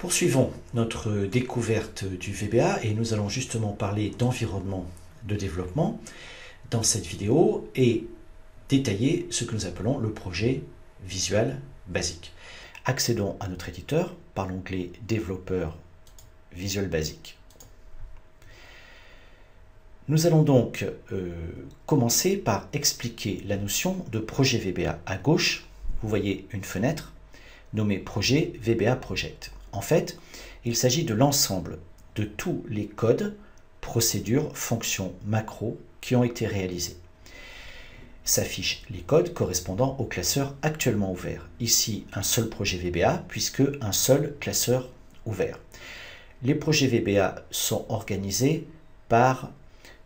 Poursuivons notre découverte du VBA et nous allons justement parler d'environnement de développement dans cette vidéo et détailler ce que nous appelons le projet Visual Basic. Accédons à notre éditeur par l'onglet Développeur Visual Basic. Nous allons donc commencer par expliquer la notion de projet VBA. À gauche, vous voyez une fenêtre nommée Projet VBA Project. En fait, il s'agit de l'ensemble de tous les codes, procédures, fonctions, macros qui ont été réalisés. S'affichent les codes correspondant au classeur actuellement ouvert. Ici, un seul projet VBA puisque un seul classeur ouvert. Les projets VBA sont organisés par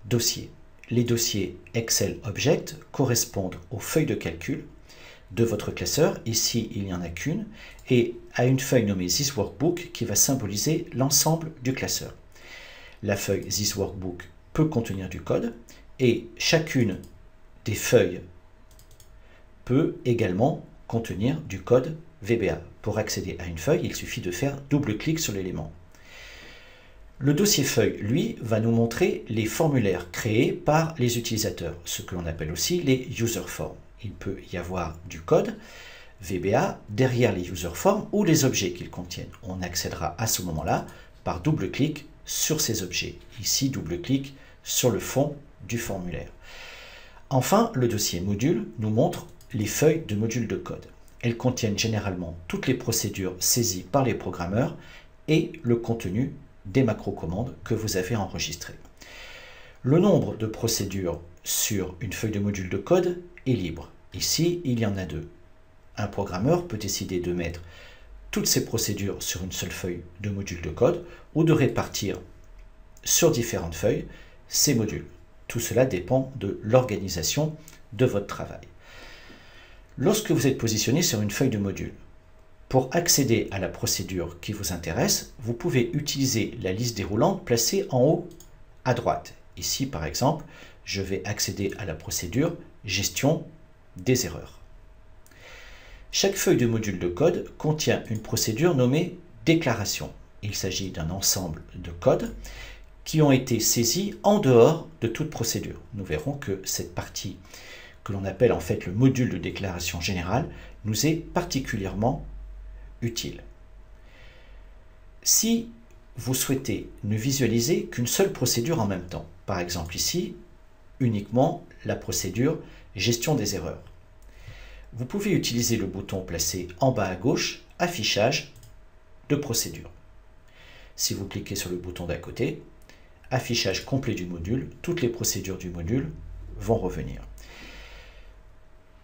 dossiers. Les dossiers Excel Object correspondent aux feuilles de calcul de votre classeur. Ici, il n'y en a qu'une, et à une feuille nommée This Workbook qui va symboliser l'ensemble du classeur. La feuille This Workbook peut contenir du code, et chacune des feuilles peut également contenir du code VBA. Pour accéder à une feuille, il suffit de faire double-clic sur l'élément. Le dossier feuille, lui, va nous montrer les formulaires créés par les utilisateurs, ce que l'on appelle aussi les user forms. Il peut y avoir du code VBA derrière les user forms ou les objets qu'ils contiennent. On accédera à ce moment-là par double-clic sur ces objets. Ici, double-clic sur le fond du formulaire. Enfin, le dossier module nous montre les feuilles de modules de code. Elles contiennent généralement toutes les procédures saisies par les programmeurs et le contenu des macro-commandes que vous avez enregistrées. Le nombre de procédures sur une feuille de module de code est libre. Ici, il y en a deux. Un programmeur peut décider de mettre toutes ces procédures sur une seule feuille de module de code ou de répartir sur différentes feuilles ces modules. Tout cela dépend de l'organisation de votre travail. Lorsque vous êtes positionné sur une feuille de module, pour accéder à la procédure qui vous intéresse, vous pouvez utiliser la liste déroulante placée en haut à droite. Ici, par exemple, je vais accéder à la procédure Gestion des erreurs. Chaque feuille de module de code contient une procédure nommée déclaration. Il s'agit d'un ensemble de codes qui ont été saisis en dehors de toute procédure. Nous verrons que cette partie que l'on appelle en fait le module de déclaration générale nous est particulièrement utile. Si vous souhaitez ne visualiser qu'une seule procédure en même temps, par exemple ici, uniquement la procédure gestion des erreurs, vous pouvez utiliser le bouton placé en bas à gauche, affichage de procédure. Si vous cliquez sur le bouton d'à côté, affichage complet du module, toutes les procédures du module vont revenir.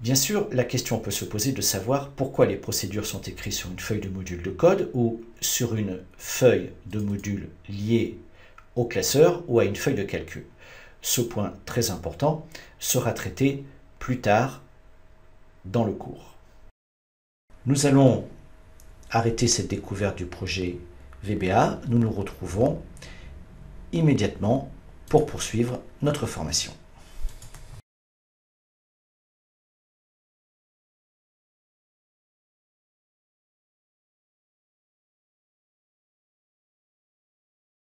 Bien sûr, la question peut se poser de savoir pourquoi les procédures sont écrites sur une feuille de module de code ou sur une feuille de module liée au classeur ou à une feuille de calcul. Ce point très important sera traité plus tard dans le cours. Nous allons arrêter cette découverte du projet VBA. Nous nous retrouvons immédiatement pour poursuivre notre formation.